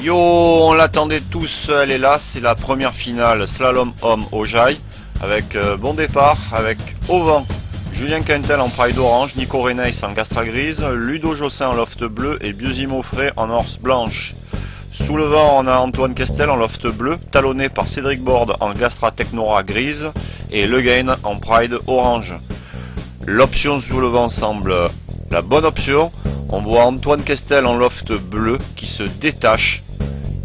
Yo, on l'attendait tous, elle est là, c'est la première finale slalom homme au Jaille, avec bon départ, avec au vent Julien Quintel en Pride orange, Nico Reneis en Gastra grise, Ludo Jossin en loft bleu et Biosimo Fray en Horse blanche. Sous le vent, on a Antoine Kestel en loft bleu, talonné par Cédric Borde en Gastra Technora grise et Le Gain en Pride orange. L'option sous le vent semble la bonne option. On voit Antoine Kestel en loft bleu qui se détache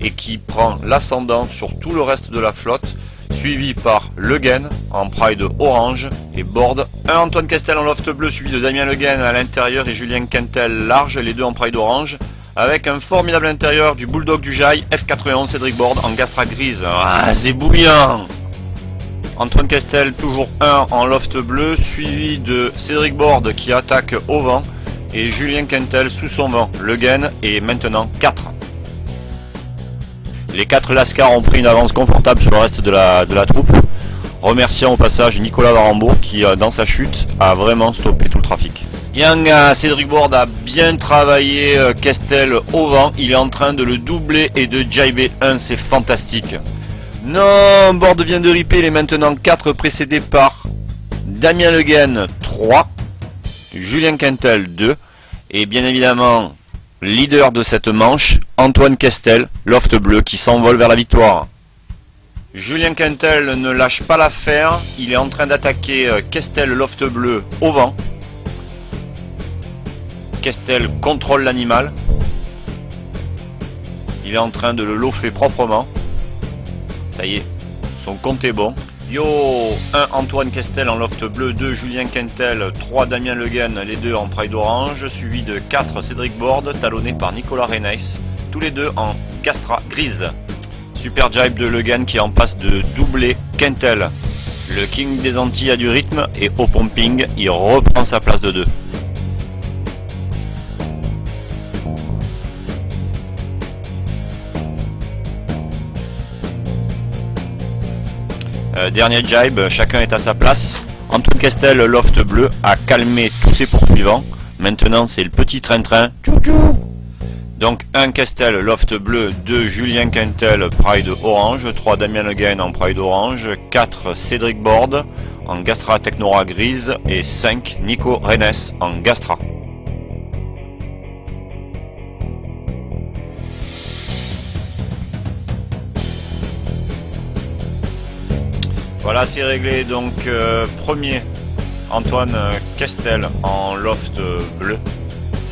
et qui prend l'ascendant sur tout le reste de la flotte, suivi par Le Gain en Pride orange et Borde. Un Antoine Kestel en loft bleu suivi de Damien Le Gain à l'intérieur et Julien Quintel large, les deux en Pride orange, avec un formidable intérieur du Bulldog du Jaille, F91 Cédric Borde en Gastra grise. Ah, c'est bouillant! Antoine Kestel toujours 1 en loft bleu, suivi de Cédric Borde qui attaque au vent et Julien Quintel sous son vent. Le Gain est maintenant 4. Les 4 Lascar ont pris une avance confortable sur le reste de la troupe. Remerciant au passage Nicolas Varambourg qui, dans sa chute, a vraiment stoppé tout le trafic. Yang, Cédric Borde a bien travaillé Kestel au vent. Il est en train de le doubler et de jibber 1, c'est fantastique. Non, Borde vient de ripper, il est maintenant 4, précédé par Damien Le Gain 3, Julien Quintel 2, et bien évidemment, leader de cette manche, Antoine Kestel, loft bleu, qui s'envole vers la victoire. Julien Quintel ne lâche pas l'affaire, il est en train d'attaquer Kestel, loft bleu, au vent. Kestel contrôle l'animal. Il est en train de le lofer proprement. Ça y est, son compte est bon. Yo, 1 Antoine Kestel en loft bleu, 2 Julien Quintel, 3 Damien Le Gain, les deux en Pride orange, suivi de 4 Cédric Borde, talonné par Nicolas Reneis, tous les deux en Gastra grise. Super jibe de Le Gain qui est en passe de doubler Quintel. Le King des Antilles a du rythme et au pumping, il reprend sa place de 2. Dernier jibe, chacun est à sa place. Antoine Kestel, loft bleu, a calmé tous ses poursuivants. Maintenant c'est le petit train-train. Donc 1 Kestel, loft bleu, 2 Julien Quintel, Pride orange, 3 Damien Le Gain en Pride orange, 4 Cédric Borde en Gastra Technora grise et 5 Nico Reneis en Gastra. Voilà, c'est réglé. Donc premier Antoine Kestel en loft bleu,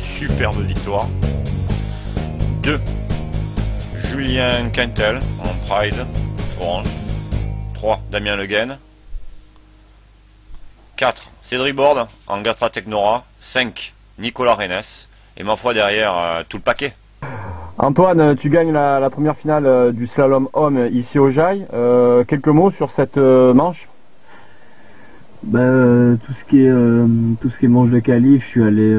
superbe victoire. 2 Julien Quintel en Pride orange. 3 Damien Le Gain. 4 Cédric Borde en Gastra Technora. 5 Nicolas Reneis. Et ma foi derrière tout le paquet. Antoine, tu gagnes la première finale du slalom homme ici au Jaille. Quelques mots sur cette manche? Tout ce qui est manche de qualif, je suis allé,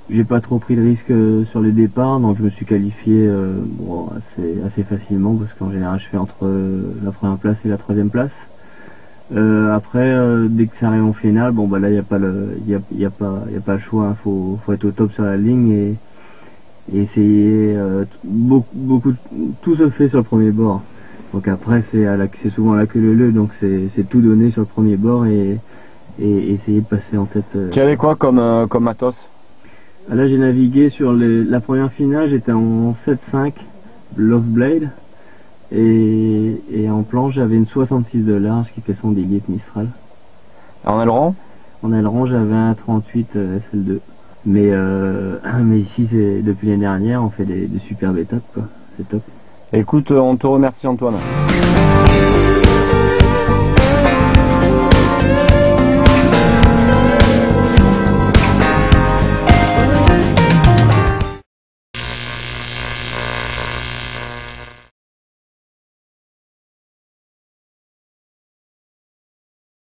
j'ai pas trop pris de risque sur les départs, donc je me suis qualifié assez facilement parce qu'en général je fais entre la première place et la troisième place. Après, dès que ça arrive en finale, là y a pas le choix, hein. Faut être au top sur la ligne et essayer tout se fait sur le premier bord. Donc après c'est souvent la queue leu, donc c'est tout donner sur le premier bord et essayer de passer en tête. Tu avais quoi comme matos? Là j'ai navigué sur la première finale, j'étais en 7.5 Love Blade et en planche j'avais une 66 de large qui fait son déguet Mistral. En aileron? En aileron j'avais un 38 SL2. Mais ici, depuis l'année dernière, on fait des superbes étapes, quoi. C'est top. Écoute, on te remercie Antoine.